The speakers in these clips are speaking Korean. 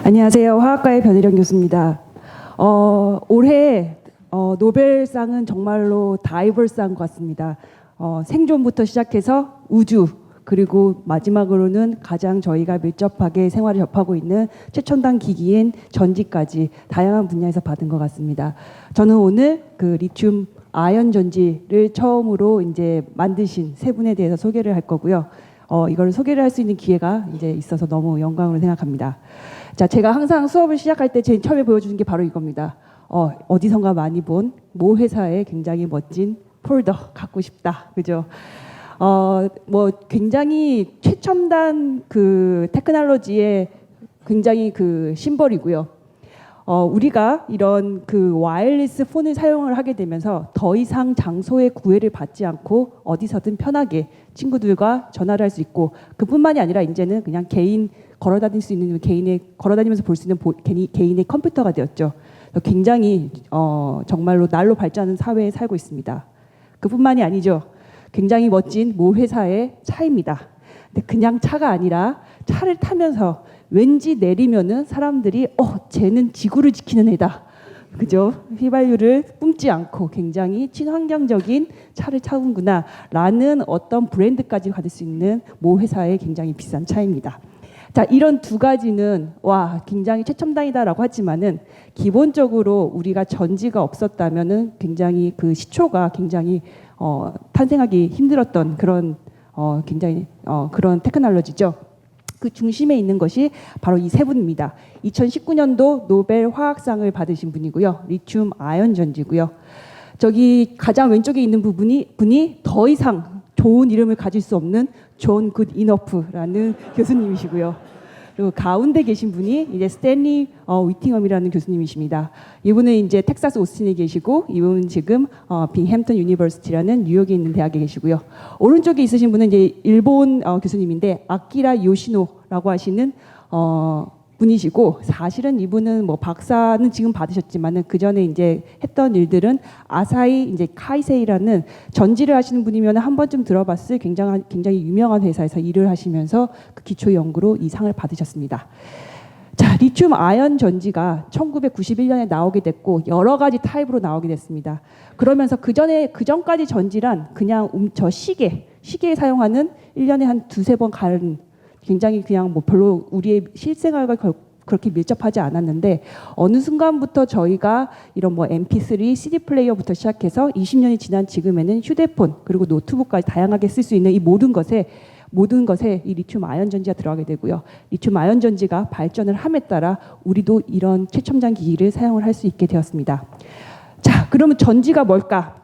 안녕하세요. 화학과의 변희령 교수입니다. 올해 노벨상은 정말로 다이벌스한 것 같습니다. 생존부터 시작해서 우주, 그리고 마지막으로는 가장 저희가 밀접하게 생활을 접하고 있는 최첨단 기기인 전지까지 다양한 분야에서 받은 것 같습니다. 저는 오늘 그 리튬 아연 전지를 처음으로 이제 만드신 세 분에 대해서 소개를 할 거고요. 이걸 소개를 할 수 있는 기회가 이제 있어서 너무 영광으로 생각합니다. 자, 제가 항상 수업을 시작할 때 제일 처음에 보여주는 게 바로 이겁니다. 어디선가 많이 본 모 회사의 굉장히 멋진 폴더 갖고 싶다, 그죠? 뭐 굉장히 최첨단 그 테크놀로지의 굉장히 그 심벌이고요. 우리가 이런 그 와이어리스 폰을 사용을 하게 되면서 더 이상 장소의 구애를 받지 않고 어디서든 편하게 친구들과 전화를 할 수 있고, 그뿐만이 아니라 이제는 그냥 개인 걸어다닐 수 있는 걸어다니면서 볼 수 있는 개인의 컴퓨터가 되었죠. 굉장히 정말로 날로 발전하는 사회에 살고 있습니다. 그뿐만이 아니죠. 굉장히 멋진 모 회사의 차입니다. 근데 그냥 차가 아니라 차를 타면서 왠지 내리면은 사람들이 쟤는 지구를 지키는 애다, 그죠? 휘발유를 뿜지 않고 굉장히 친환경적인 차를 타는구나 라는 어떤 브랜드까지 받을 수 있는 모 회사의 굉장히 비싼 차입니다. 자, 이런 두 가지는 굉장히 최첨단이다라고 하지만은 기본적으로 우리가 전지가 없었다면은 굉장히 그 시초가 굉장히 탄생하기 힘들었던 그런 굉장히 그런 테크놀로지죠. 그 중심에 있는 것이 바로 이 세 분입니다. 2019년도 노벨 화학상을 받으신 분이고요. 리튬 아연 전지고요. 저기 가장 왼쪽에 있는 분이 더 이상 좋은 이름을 가질 수 없는 존 굿 이너프라는 교수님이시고요. 그리고 가운데 계신 분이 이제 스탠리 위팅엄이라는 교수님이십니다. 이분은 이제 텍사스 오스틴에 계시고, 이분은 지금 빙햄튼 유니버시티라는 뉴욕에 있는 대학에 계시고요. 오른쪽에 있으신 분은 이제 일본 교수님인데 아키라 요시노라고 하시는 분이시고, 사실은 이분은 뭐 박사는 지금 받으셨지만은 그 전에 이제 했던 일들은 아사히 이제 카이세이라는 전지를 하시는 분이면 한 번쯤 들어봤을 굉장히 유명한 회사에서 일을 하시면서 그 기초 연구로 이 상을 받으셨습니다. 자, 리튬 아연 전지가 1991년에 나오게 됐고 여러 가지 타입으로 나오게 됐습니다. 그러면서 그 전까지 전지란 그냥 저 시계에 사용하는 1년에 한 두세 번 가는, 굉장히 그냥 뭐 별로 우리의 실생활과 그렇게 밀접하지 않았는데, 어느 순간부터 저희가 이런 뭐 MP3, CD 플레이어부터 시작해서 20년이 지난 지금에는 휴대폰 그리고 노트북까지 다양하게 쓸 수 있는 이 모든 것에 이 리튬 아연 전지가 들어가게 되고요. 리튬 아연 전지가 발전을 함에 따라 우리도 이런 최첨단 기기를 사용을 할 수 있게 되었습니다. 자, 그러면 전지가 뭘까?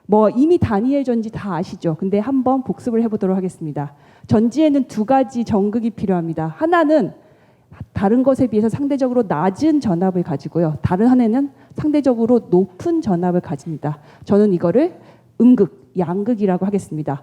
뭐 이미 다니엘 전지 다 아시죠? 근데 한번 복습을 해보도록 하겠습니다. 전지에는 두 가지 전극이 필요합니다. 하나는 다른 것에 비해서 상대적으로 낮은 전압을 가지고요. 다른 하나는 상대적으로 높은 전압을 가집니다. 저는 이거를 음극, 양극이라고 하겠습니다.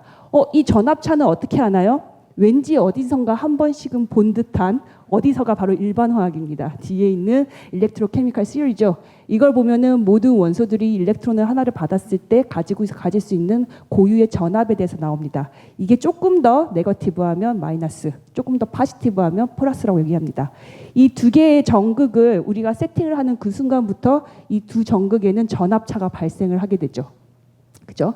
이 전압차는 어떻게 하나요? 왠지 어디선가 한 번씩은 본 듯한, 어디서가 바로 일반 화학입니다. 뒤에 있는 일렉트로케미칼 시리즈죠. 이걸 보면은 모든 원소들이 일렉트론을 하나를 받았을 때 가질 수 있는 고유의 전압에 대해서 나옵니다. 이게 조금 더 네거티브하면 마이너스, 조금 더 파지티브하면 플러스라고 얘기합니다. 이 두 개의 전극을 우리가 세팅을 하는 그 순간부터 이 두 전극에는 전압차가 발생을 하게 되죠. 그죠?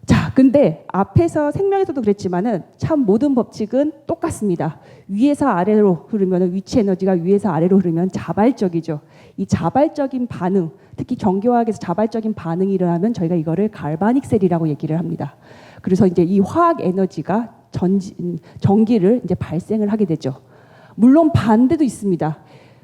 자, 근데 앞에서 생명에서도 그랬지만은 참 모든 법칙은 똑같습니다. 위에서 아래로 흐르면, 위치 에너지가 위에서 아래로 흐르면 자발적이죠. 이 자발적인 반응, 특히 전기화학에서 자발적인 반응이 일어나면 저희가 이거를 갈바닉 셀이라고 얘기를 합니다. 그래서 이제 이 화학 에너지가 전기를 이제 발생을 하게 되죠. 물론 반대도 있습니다.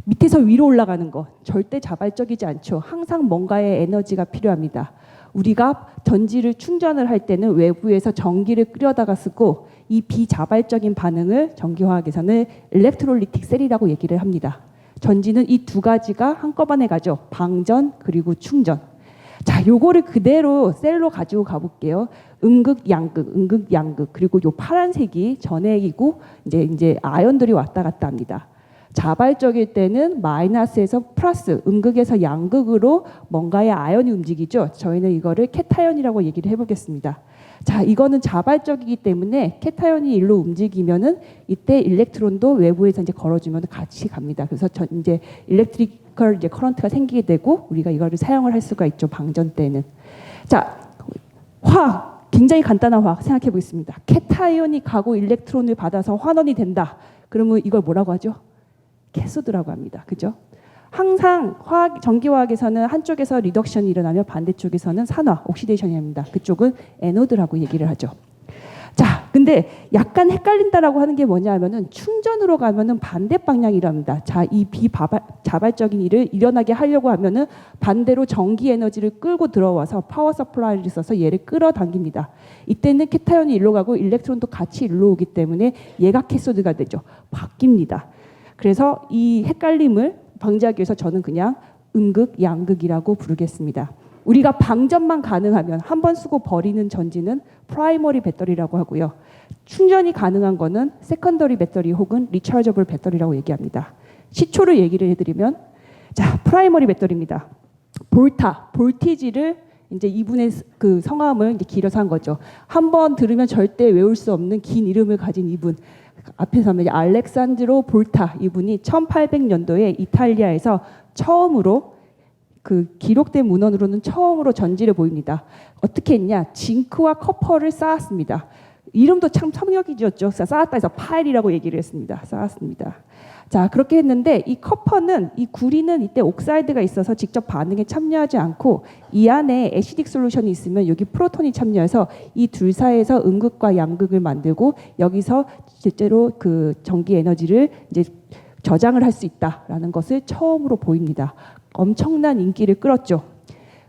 밑에서 위로 올라가는 거 절대 자발적이지 않죠. 항상 뭔가의 에너지가 필요합니다. 우리가 전지를 충전을 할 때는 외부에서 전기를 끌어다가 쓰고, 이 비자발적인 반응을 전기화학에서는 일렉트롤리틱 셀이라고 얘기를 합니다. 전지는 이 두 가지가 한꺼번에 가죠. 방전 그리고 충전. 자, 요거를 그대로 셀로 가지고 가볼게요. 음극, 양극, 그리고 요 파란색이 전액이고 이제 아연들이 왔다 갔다 합니다. 자발적일 때는 마이너스에서 플러스, 음극에서 양극으로 뭔가의 아연이 움직이죠. 저희는 이거를 캣아연이라고 얘기를 해보겠습니다. 자, 이거는 자발적이기 때문에 캐타이온이 일로 움직이면은 이때 일렉트론도 외부에서 이제 걸어주면 같이 갑니다. 그래서 이제 일렉트리컬 이제 커런트가 생기게 되고 우리가 이거를 사용을 할 수가 있죠. 방전 때는. 자, 화학 굉장히 간단한 화학 생각해 보겠습니다. 캐타이온이 가고 일렉트론을 받아서 환원이 된다. 그러면 이걸 뭐라고 하죠? 캐소드라고 합니다. 그죠? 항상 전기화학에서는 한쪽에서 리덕션이 일어나면 반대쪽에서는 산화, 옥시데이션이 합니다. 그쪽은 에노드라고 얘기를 하죠. 자, 근데 약간 헷갈린다라고 하는 게 뭐냐 하면은 충전으로 가면은 반대 방향이랍니다. 자, 이 비자발적인 일을 일어나게 하려고 하면은 반대로 전기 에너지를 끌고 들어와서 파워 서플라이를 써서 얘를 끌어당깁니다. 이때는 캐타이온이 일로 가고 일렉트론도 같이 일로 오기 때문에 얘가 캐소드가 되죠. 바뀝니다. 그래서 이 헷갈림을 방지하기 위해서 저는 그냥 음극, 양극이라고 부르겠습니다. 우리가 방전만 가능하면 한 번 쓰고 버리는 전지는 프라이머리 배터리라고 하고요. 충전이 가능한 거는 세컨더리 배터리 혹은 리차저블 배터리라고 얘기합니다. 시초를 얘기를 해드리면, 자, 프라이머리 배터리입니다. 볼티지를 이제 이분의 그 성함을 이제 길어서 한 거죠. 한 번 들으면 절대 외울 수 없는 긴 이름을 가진 이분. 앞에서 하면 알렉산드로 볼타, 이분이 1800년도에 이탈리아에서 처음으로 그 기록된 문헌으로는 처음으로 전지를 보입니다. 어떻게 했냐? 징크와 커퍼를 쌓았습니다. 이름도 참 참력이 지었죠. 쌓았다 해서 파일이라고 얘기를 했습니다. 쌓았습니다. 자, 그렇게 했는데 이 커퍼는, 이 구리는 이때 옥사이드가 있어서 직접 반응에 참여하지 않고 이 안에 애시딕 솔루션이 있으면 여기 프로톤이 참여해서 이 둘 사이에서 음극과 양극을 만들고 여기서 실제로 그 전기 에너지를 이제 저장을 할 수 있다라는 것을 처음으로 보입니다. 엄청난 인기를 끌었죠.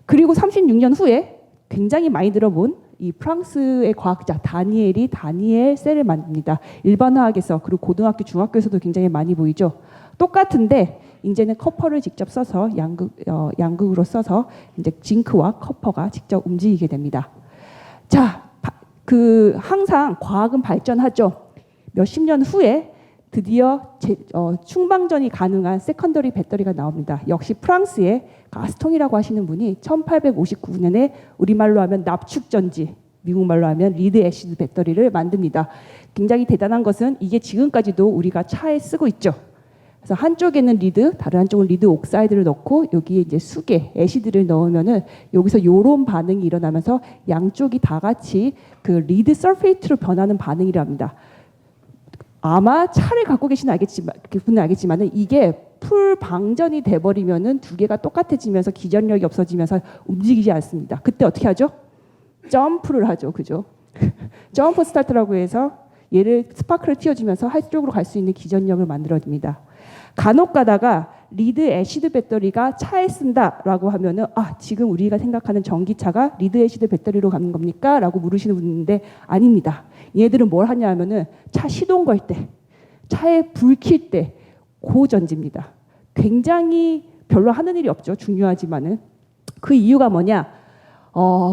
그리고 36년 후에 굉장히 많이 들어본 이 프랑스의 과학자 다니엘 셀을 만듭니다. 일반화학에서 그리고 고등학교, 중학교에서도 굉장히 많이 보이죠. 똑같은데 이제는 커퍼를 직접 써서 양극으로 써서 이제 징크와 커퍼가 직접 움직이게 됩니다. 자, 항상 과학은 발전하죠. 몇십 년 후에 드디어 충방전이 가능한 세컨더리 배터리가 나옵니다. 역시 프랑스의 가스통이라고 하시는 분이 1859년에 우리말로 하면 납축전지, 미국말로 하면 리드 애시드 배터리를 만듭니다. 굉장히 대단한 것은 이게 지금까지도 우리가 차에 쓰고 있죠. 그래서 한쪽에는 리드, 다른 한쪽은 리드 옥사이드를 넣고 여기에 이제 수계, 애시드를 넣으면은 여기서 요런 반응이 일어나면서 양쪽이 다 같이 그 리드 설페이트로 변하는 반응이랍니다. 아마 차를 갖고 계시는 분은 알겠지만은 이게 풀 방전이 돼버리면은 두 개가 똑같아지면서 기전력이 없어지면서 움직이지 않습니다. 그때 어떻게 하죠? 점프를 하죠, 그죠? 점프 스타트라고 해서 얘를 스파크를 튀어주면서 한쪽으로 갈 수 있는 기전력을 만들어줍니다. 간혹 가다가 리드 애시드 배터리가 차에 쓴다라고 하면은 지금 우리가 생각하는 전기차가 리드 애시드 배터리로 가는 겁니까? 라고 물으시는 분인데 아닙니다. 얘들은 뭘 하냐 하면은 차 시동 걸 때, 차에 불 킬 때 고전지입니다. 굉장히 별로 하는 일이 없죠. 중요하지만은 그 이유가 뭐냐?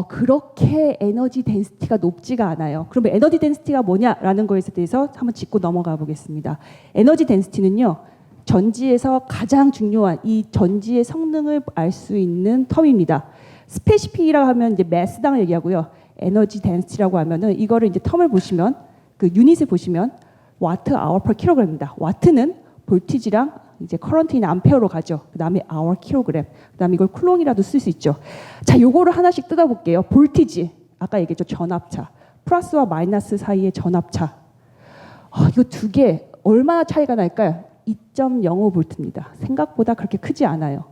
그렇게 에너지 덴시티가 높지가 않아요. 그러면 에너지 덴시티가 뭐냐라는 거에 대해서 한번 짚고 넘어가 보겠습니다. 에너지 덴시티는요, 전지에서 가장 중요한 이 전지의 성능을 알 수 있는 텀입니다. 스페시픽이라고 하면 이제 매스당 얘기하고요. 에너지 덴시티라고 하면은 이거를 이제 텀을 보시면 그 유닛을 보시면 와트 아워 퍼 킬로그램입니다. 와트는 볼티지랑 이제 커런트인 암페어로 가죠. 그다음에 아워 킬로그램. 그다음에 이걸 쿨롱이라도 쓸 수 있죠. 자, 요거를 하나씩 뜯어볼게요. 볼티지. 아까 얘기했죠. 전압차. 플러스와 마이너스 사이의 전압차. 이거 두 개 얼마나 차이가 날까요? 2.05볼트입니다. 생각보다 그렇게 크지 않아요.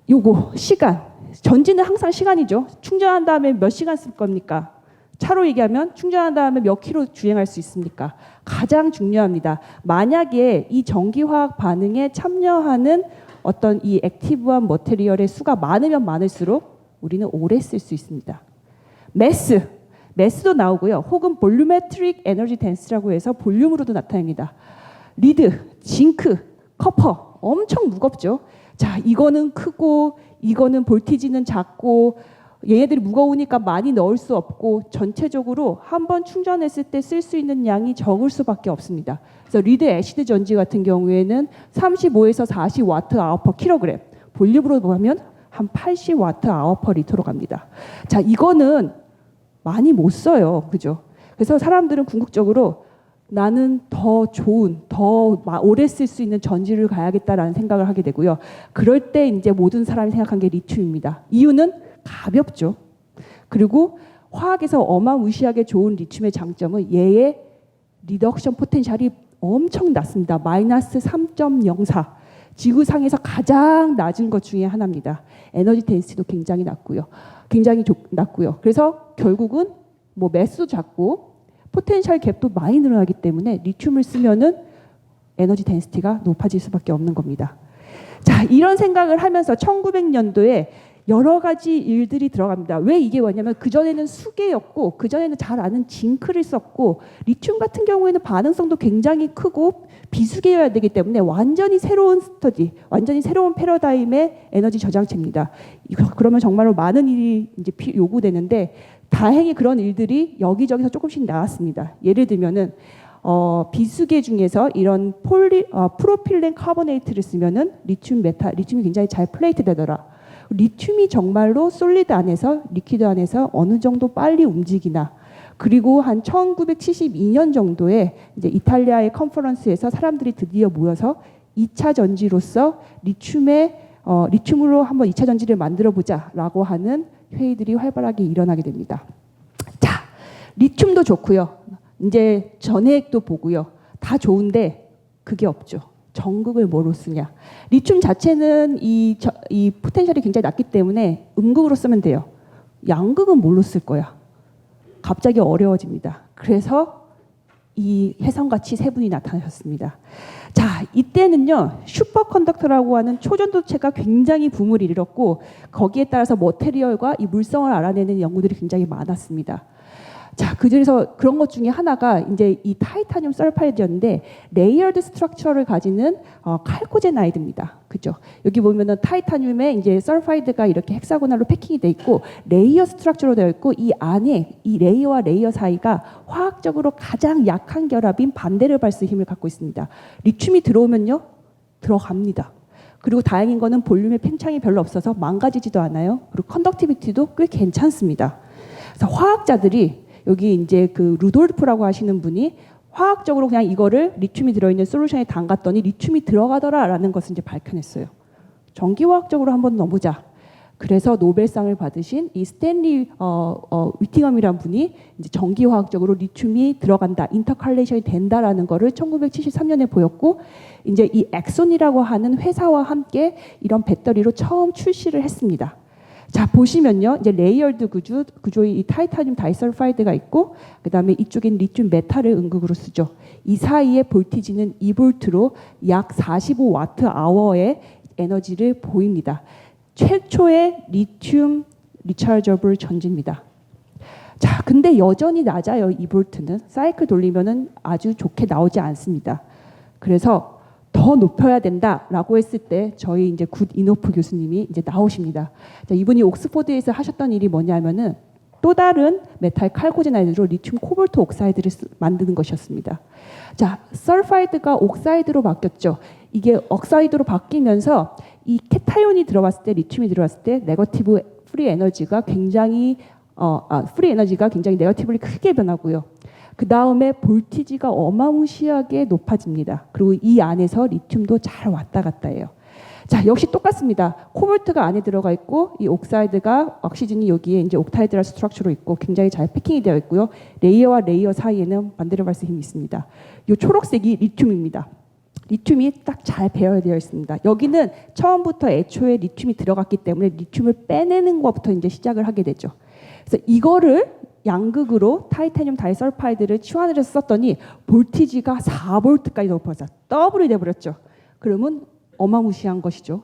요거 시간. 전지는 항상 시간이죠. 충전한 다음에 몇 시간 쓸 겁니까? 차로 얘기하면 충전한 다음에 몇 킬로 주행할 수 있습니까? 가장 중요합니다. 만약에 이 전기화학 반응에 참여하는 어떤 이 액티브한 머테리얼의 수가 많으면 많을수록 우리는 오래 쓸 수 있습니다. 매스도 나오고요. 혹은 볼루메트릭 에너지 덴스라고 해서 볼륨으로도 나타납니다. 리드, 징크, 커퍼 엄청 무겁죠. 자, 이거는 크고 이거는 볼티지는 작고 얘네들이 무거우니까 많이 넣을 수 없고 전체적으로 한번 충전했을 때 쓸 수 있는 양이 적을 수밖에 없습니다. 그래서 리드 애시드 전지 같은 경우에는 35에서 40 와트 아워 퍼 킬로그램, 볼륨으로 보면 한 80 와트 아워 퍼 리터로 갑니다. 자, 이거는 많이 못 써요. 그죠? 그래서 사람들은 궁극적으로 나는 더 좋은, 더 오래 쓸 수 있는 전지를 가야겠다라는 생각을 하게 되고요. 그럴 때 이제 모든 사람이 생각한 게 리튬입니다. 이유는 가볍죠. 그리고 화학에서 어마무시하게 좋은 리튬의 장점은 얘의 리덕션 포텐셜이 엄청 낮습니다. 마이너스 3.04. 지구상에서 가장 낮은 것 중에 하나입니다. 에너지 덴시티도 굉장히 낮고요. 낮고요. 그래서 결국은 뭐 매스도 작고 포텐셜 갭도 많이 늘어나기 때문에 리튬을 쓰면은 에너지 덴시티가 높아질 수밖에 없는 겁니다. 자, 이런 생각을 하면서 1900년도에 여러 가지 일들이 들어갑니다. 왜 이게 뭐냐면 그전에는 수계였고 그전에는 잘 아는 징크를 썼고 리튬 같은 경우에는 반응성도 굉장히 크고 비수계여야 되기 때문에 완전히 새로운 스터디, 완전히 새로운 패러다임의 에너지 저장체입니다. 그러면 정말로 많은 일이 이제 요구되는데 다행히 그런 일들이 여기저기서 조금씩 나왔습니다. 예를 들면은 비수계 중에서 이런 프로필렌 카보네이트를 쓰면은 리튬이 굉장히 잘 플레이트 되더라. 리튬이 정말로 솔리드 안에서 리퀴드 안에서 어느 정도 빨리 움직이나. 그리고 한 1972년 정도에 이제 이탈리아의 컨퍼런스에서 사람들이 드디어 모여서 2차 전지로서 리튬으로 한번 2차 전지를 만들어 보자라고 하는 회의들이 활발하게 일어나게 됩니다. 자, 리튬도 좋고요. 이제 전해액도 보고요. 다 좋은데 그게 없죠. 전극을 뭐로 쓰냐. 리튬 자체는 이 포텐셜이 굉장히 낮기 때문에 음극으로 쓰면 돼요. 양극은 뭘로 쓸 거야? 갑자기 어려워집니다. 그래서 이 혜성같이 세 분이 나타나셨습니다. 자, 이때는요 슈퍼컨덕터라고 하는 초전도체가 굉장히 붐을 일었고 거기에 따라서 머테리얼과 이 물성을 알아내는 연구들이 굉장히 많았습니다. 자, 그중에서 그런 것 중에 하나가 이제 이 타이타늄 설파이드였는데 레이어드 스트럭처를 가지는 칼코제나이드입니다. 그죠? 여기 보면은 타이타늄에 이제 설파이드가 이렇게 헥사고날로 패킹이 돼 있고 레이어 스트럭처로 되어 있고 이 안에 이 레이어와 레이어 사이가 화학적으로 가장 약한 결합인 반데르발스 힘을 갖고 있습니다. 리튬이 들어오면요 들어갑니다. 그리고 다행인 거는 볼륨의 팽창이 별로 없어서 망가지지도 않아요. 그리고 컨덕티비티도 꽤 괜찮습니다. 그래서 화학자들이 여기 이제 그 루돌프라고 하시는 분이 화학적으로 그냥 이거를 리튬이 들어있는 솔루션에 담갔더니 리튬이 들어가더라라는 것을 이제 밝혀냈어요. 전기화학적으로 한번 넣어보자. 그래서 노벨상을 받으신 이 스탠리 위팅엄이라는 분이 이제 전기화학적으로 리튬이 들어간다, 인터칼레이션이 된다라는 거를 1973년에 보였고 이제 이 엑손이라고 하는 회사와 함께 이런 배터리로 처음 출시를 했습니다. 자, 보시면요. 이제 레이어드 구조의 이 타이타늄 다이설파이드가 있고 그다음에 이쪽엔 리튬 메탈을 음극으로 쓰죠. 이 사이의 볼티지는 2볼트로 약 45와트 아워의 에너지를 보입니다. 최초의 리튬 리차저블 전지입니다. 자, 근데 여전히 낮아요. 2볼트는 사이클 돌리면은 아주 좋게 나오지 않습니다. 그래서 더 높여야 된다라고 했을 때 저희 이제 굿 이노프 교수님이 이제 나오십니다. 자, 이분이 옥스포드에서 하셨던 일이 뭐냐면은 또 다른 메탈 칼코제나이드로 리튬 코볼트 옥사이드를 만드는 것이었습니다. 자, 설파이드가 옥사이드로 바뀌었죠. 이게 옥사이드로 바뀌면서 이 케타이온이 들어왔을 때 리튬이 들어왔을 때 네거티브 프리 에너지가 굉장히 네거티브리 크게 변하고요. 그 다음에 볼티지가 어마무시하게 높아집니다. 그리고 이 안에서 리튬도 잘 왔다 갔다 해요. 자, 역시 똑같습니다. 코볼트가 안에 들어가 있고 이 옥사이드가 ok시즌이 여기에 이제 옥타이드랄 스트럭처로 있고 굉장히 잘 패킹이 되어 있고요. 레이어와 레이어 사이에는 반데르발스 힘이 있습니다. 이 초록색이 리튬입니다. 리튬이 딱 잘 배열되어 있습니다. 여기는 처음부터 애초에 리튬이 들어갔기 때문에 리튬을 빼내는 것부터 이제 시작을 하게 되죠. 그래서 이거를 양극으로 타이타늄 다이설파이드를 치환을 해서 썼더니 볼티지가 4볼트까지 높아서 더블이 돼버렸죠. 그러면 어마무시한 것이죠.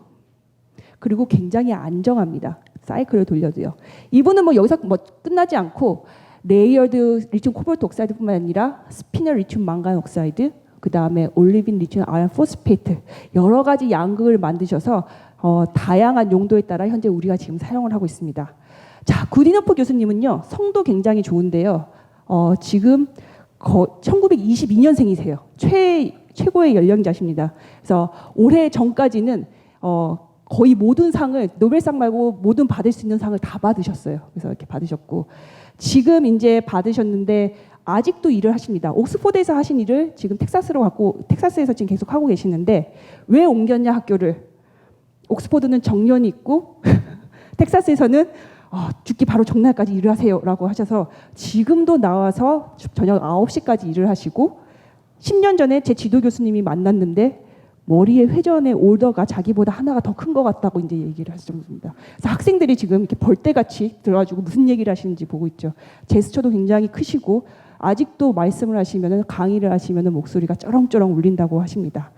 그리고 굉장히 안정합니다. 사이클을 돌려도요. 이분은 뭐 여기서 뭐 끝나지 않고 레이어드 리튬 코볼트 옥사이드뿐만 아니라 스피너 리튬 망간 옥사이드, 그 다음에 올리빈 리튬 아연 포스페이트 여러 가지 양극을 만드셔서 다양한 용도에 따라 현재 우리가 지금 사용을 하고 있습니다. 자, 굿이노프 교수님은요 성도 굉장히 좋은데요. 지금 1922년생이세요. 최고의 연령자십니다. 그래서 올해 전까지는 거의 모든 상을 노벨상 말고 모든 받을 수 있는 상을 다 받으셨어요. 그래서 이렇게 받으셨고 지금 이제 받으셨는데 아직도 일을 하십니다. 옥스포드에서 하신 일을 지금 텍사스에서 지금 계속 하고 계시는데 왜 옮겼냐 학교를? 옥스포드는 정년이 있고 텍사스에서는 죽기 바로 전날까지 일을 하세요라고 하셔서 지금도 나와서 저녁 9시까지 일을 하시고 10년 전에 제 지도 교수님이 만났는데 머리에 회전의 올더가 자기보다 하나가 더 큰 것 같다고 이제 얘기를 하실 정도입니다. 그래서 학생들이 지금 이렇게 벌떼같이 들어가지고 무슨 얘기를 하시는지 보고 있죠. 제스처도 굉장히 크시고 아직도 말씀을 하시면은 강의를 하시면은 목소리가 쩌렁쩌렁 울린다고 하십니다.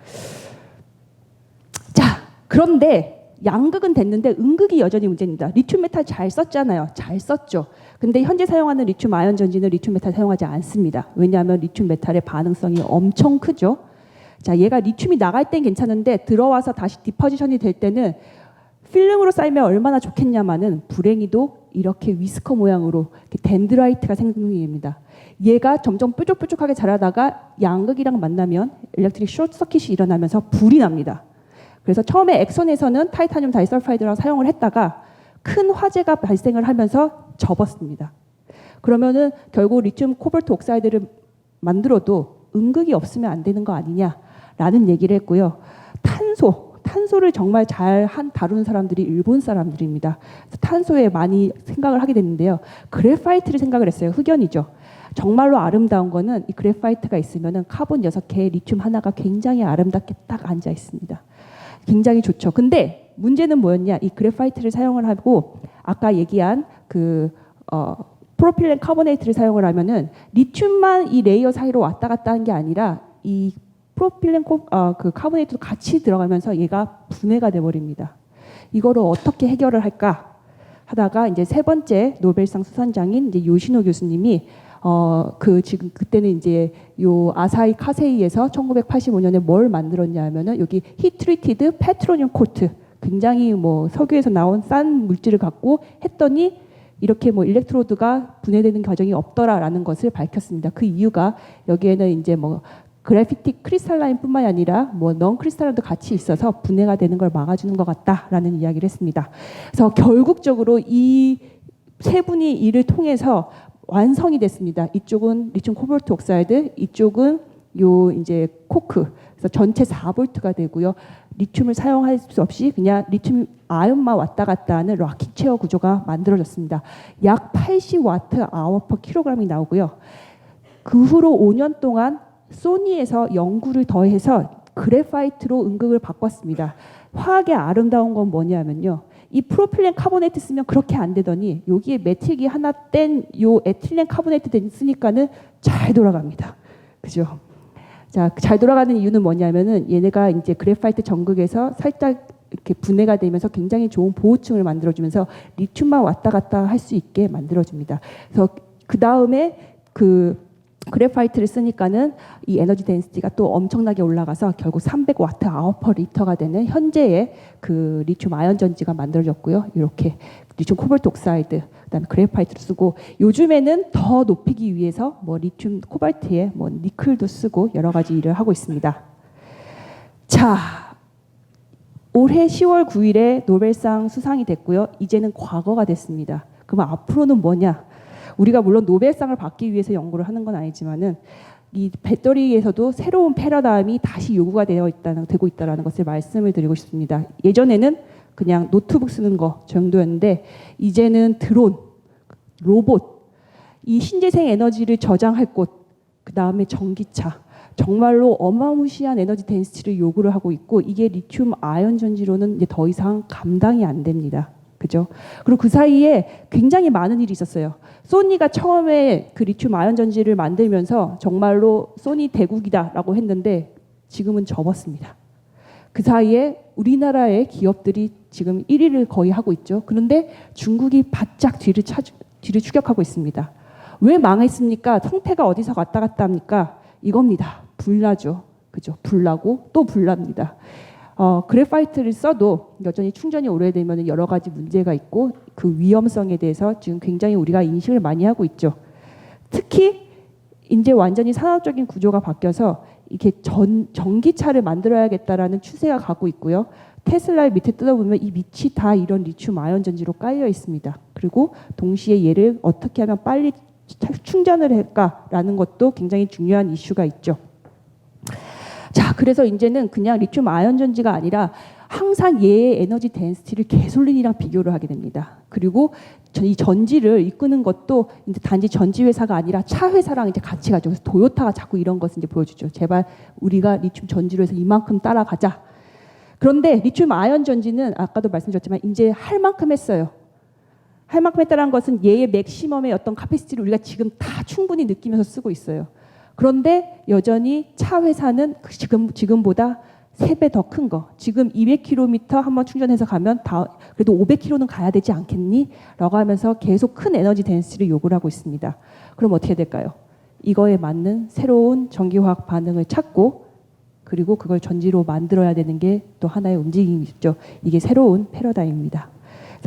자, 그런데 양극은 됐는데 음극이 여전히 문제입니다. 리튬 메탈 잘 썼잖아요. 잘 썼죠. 근데 현재 사용하는 리튬 아연 전지는 리튬 메탈 사용하지 않습니다. 왜냐하면 리튬 메탈의 반응성이 엄청 크죠. 자, 얘가 리튬이 나갈 땐 괜찮은데 들어와서 다시 디포지션이 될 때는 필름으로 쌓이면 얼마나 좋겠냐마는 불행히도 이렇게 위스커 모양으로 덴드라이트가 생깁니다. 얘가 점점 뾰족뾰족하게 자라다가 양극이랑 만나면 일렉트릭 숏서킷이 일어나면서 불이 납니다. 그래서 처음에 엑손에서는 타이타늄 다이설파이드랑 사용을 했다가 큰 화재가 발생을 하면서 접었습니다. 그러면은 결국 리튬 코발트 옥사이드를 만들어도 음극이 없으면 안 되는 거 아니냐라는 얘기를 했고요. 탄소를 정말 잘 다루는 사람들이 일본 사람들입니다. 탄소에 많이 생각을 하게 됐는데요. 그래파이트를 생각을 했어요. 흑연이죠. 정말로 아름다운 거는 이 그래파이트가 있으면은 카본 6개, 리튬 하나가 굉장히 아름답게 딱 앉아 있습니다. 굉장히 좋죠. 근데 문제는 뭐였냐? 이 그래파이트를 사용을 하고 아까 얘기한 프로필렌 카보네이트를 사용을 하면은 리튬만 이 레이어 사이로 왔다 갔다 하는 게 아니라 이 프로필렌 카보네이트도 같이 들어가면서 얘가 분해가 돼 버립니다. 이거를 어떻게 해결을 할까 하다가 이제 세 번째 노벨상 수상자인 이제 요시노 교수님이 지금 그때는 이제 요 아사히 카세이에서 1985년에 뭘 만들었냐 하면은 여기 히트리티드 페트로늄 코트 굉장히 뭐 석유에서 나온 싼 물질을 갖고 했더니 이렇게 뭐 일렉트로드가 분해되는 과정이 없더라라는 것을 밝혔습니다. 그 이유가 여기에는 이제 뭐 그래피틱 크리스탈라인뿐만이 아니라 뭐 넌 크리스탈라인도 같이 있어서 분해가 되는 걸 막아주는 것 같다라는 이야기를 했습니다. 그래서 결국적으로 이 세 분이 일을 통해서 완성이 됐습니다. 이쪽은 리튬 코발트 옥사이드, 이쪽은 요 이제 코크. 그래서 전체 4볼트가 되고요. 리튬을 사용할 수 없이 그냥 리튬 아연만 왔다 갔다 하는 락킹 체어 구조가 만들어졌습니다. 약 80와트 아워 퍼 킬로그램이 나오고요. 그 후로 5년 동안 소니에서 연구를 더해서 그래파이트로 음극을 바꿨습니다. 화학의 아름다운 건 뭐냐면요. 이 프로필렌 카보네이트 쓰면 그렇게 안 되더니 여기에 메틸기 하나 뗀 요 에틸렌 카보네이트 쓰니까는 잘 돌아갑니다. 그죠? 자, 잘 돌아가는 이유는 뭐냐면은 얘네가 이제 그래파이트 전극에서 살짝 이렇게 분해가 되면서 굉장히 좋은 보호층을 만들어주면서 리튬만 왔다 갔다 할 수 있게 만들어줍니다. 그래서 그 다음에 그래파이트를 쓰니까는 이 에너지 덴시티가 또 엄청나게 올라가서 결국 300와트 아워 퍼 리터가 되는 현재의 그 리튬 아연 전지가 만들어졌고요. 이렇게 리튬 코발트 옥사이드, 그다음에 그래파이트를 쓰고 요즘에는 더 높이기 위해서 뭐 리튬 코발트에 뭐 니켈도 쓰고 여러 가지 일을 하고 있습니다. 자, 올해 10월 9일에 노벨상 수상이 됐고요. 이제는 과거가 됐습니다. 그럼 앞으로는 뭐냐? 우리가 물론 노벨상을 받기 위해서 연구를 하는 건 아니지만은 이 배터리에서도 새로운 패러다임이 다시 요구가 되고 있다는 것을 말씀을 드리고 싶습니다. 예전에는 그냥 노트북 쓰는 거 정도였는데 이제는 드론, 로봇, 이 신재생 에너지를 저장할 곳, 그 다음에 전기차, 정말로 어마무시한 에너지 덴시티를 요구를 하고 있고 이게 리튬 아연 전지로는 이제 더 이상 감당이 안 됩니다. 그죠? 그리고 그 사이에 굉장히 많은 일이 있었어요. 소니가 처음에 그 리튬 아연 전지를 만들면서 정말로 소니 대국이다라고 했는데 지금은 접었습니다. 그 사이에 우리나라의 기업들이 지금 1위를 거의 하고 있죠. 그런데 중국이 바짝 뒤를 추격하고 있습니다. 왜 망했습니까? 성패가 어디서 왔다 갔다 합니까? 이겁니다. 불나죠. 그죠? 불나고 또 불납니다. 그래파이트를 써도 여전히 충전이 오래되면 여러 가지 문제가 있고 그 위험성에 대해서 지금 굉장히 우리가 인식을 많이 하고 있죠. 특히 이제 완전히 산업적인 구조가 바뀌어서 이렇게 전기차를 만들어야겠다라는 추세가 가고 있고요. 테슬라의 밑에 뜯어보면 이 밑이 다 이런 리튬 아연 전지로 깔려 있습니다. 그리고 동시에 얘를 어떻게 하면 빨리 충전을 할까라는 것도 굉장히 중요한 이슈가 있죠. 자, 그래서 이제는 그냥 리튬 아연 전지가 아니라 항상 얘의 에너지 덴시티를 개솔린이랑 비교를 하게 됩니다. 그리고 이 전지를 이끄는 것도 이제 단지 전지 회사가 아니라 차 회사랑 이제 같이 가죠. 그래서 도요타가 자꾸 이런 것을 이제 보여주죠. 제발 우리가 리튬 전지로 해서 이만큼 따라가자. 그런데 리튬 아연 전지는 아까도 말씀드렸지만 이제 할 만큼 했어요. 할 만큼 했다는 것은 얘의 맥시멈의 어떤 카패시티를 우리가 지금 다 충분히 느끼면서 쓰고 있어요. 그런데 여전히 차 회사는 지금보다 3배 더 큰 거. 지금 200km 한번 충전해서 가면 그래도 500km는 가야 되지 않겠니? 라고 하면서 계속 큰 에너지 덴시티를 요구를 하고 있습니다. 그럼 어떻게 될까요? 이거에 맞는 새로운 전기화학 반응을 찾고 그리고 그걸 전지로 만들어야 되는 게 또 하나의 움직임이죠. 이게 새로운 패러다임입니다.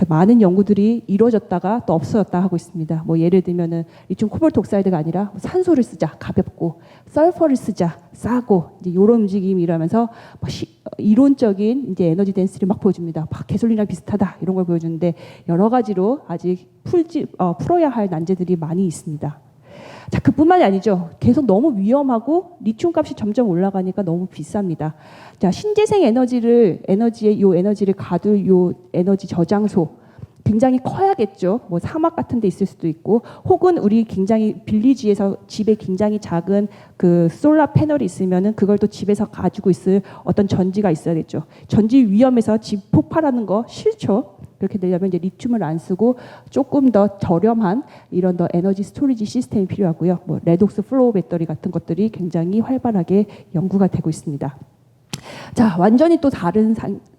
많은 연구들이 이루어졌다가 또 없어졌다 하고 있습니다. 뭐 예를 들면은 리튬 코발트 옥사이드가 아니라 산소를 쓰자 가볍고, 설퍼를 쓰자 싸고, 이제 이런 움직임이 일어나면서 이론적인 이제 에너지 덴시티를 막 보여줍니다. 막 개솔린이랑 비슷하다 이런 걸 보여주는데 여러 가지로 아직 풀어야 할 난제들이 많이 있습니다. 자, 그뿐만이 아니죠. 계속 너무 위험하고 리튬 값이 점점 올라가니까 너무 비쌉니다. 자, 신재생 에너지의 에너지를 가둘 요 에너지 저장소 굉장히 커야겠죠. 뭐 사막 같은 데 있을 수도 있고, 혹은 우리 굉장히 빌리지에서 집에 굉장히 작은 그 솔라 패널이 있으면은 그걸 또 집에서 가지고 있을 어떤 전지가 있어야겠죠. 전지 위험해서 집 폭발하는 거 싫죠. 그렇게 되려면 이제 리튬을 안 쓰고 조금 더 저렴한 이런 더 에너지 스토리지 시스템이 필요하고요. 뭐 레독스 플로우 배터리 같은 것들이 굉장히 활발하게 연구가 되고 있습니다. 자, 완전히 또 다른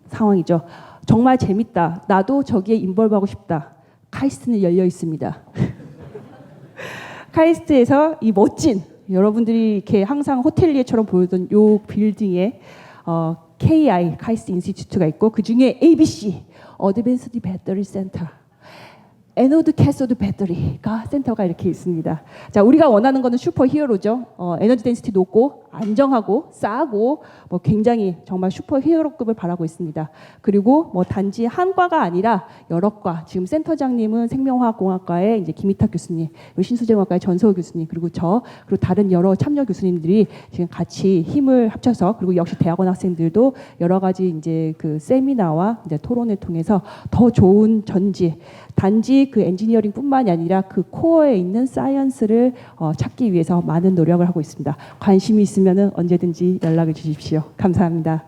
상황이죠. 정말 재밌다. 나도 저기에 인벌브하고 싶다. 카이스트는 열려 있습니다. 카이스트에서 이 멋진, 여러분들이 이렇게 항상 호텔리에처럼 보여던 요 빌딩에 KI 카이스트 인스티튜트가 있고, 그 중에 ABC 어드밴스드 배터리 센터, 에노드 캐소드 배터리가 센터가 이렇게 있습니다. 자, 우리가 원하는 거는 슈퍼 히어로죠. 에너지 덴시티 높고 안정하고 싸고 뭐 굉장히 정말 슈퍼 히어로급을 바라고 있습니다. 그리고 뭐 단지 한 과가 아니라 여러 과, 지금 센터장님은 생명화학공학과의 이제 김희탁 교수님, 신수재공학과의 전소호 교수님, 그리고 그리고 다른 여러 참여 교수님들이 지금 같이 힘을 합쳐서, 그리고 역시 대학원 학생들도 여러 가지 이제 그 세미나와 이제 토론을 통해서 더 좋은 전지, 단지 그 엔지니어링뿐만이 아니라 그 코어에 있는 사이언스를 찾기 위해서 많은 노력을 하고 있습니다. 관심이 있으면 언제든지 연락을 주십시오. 감사합니다.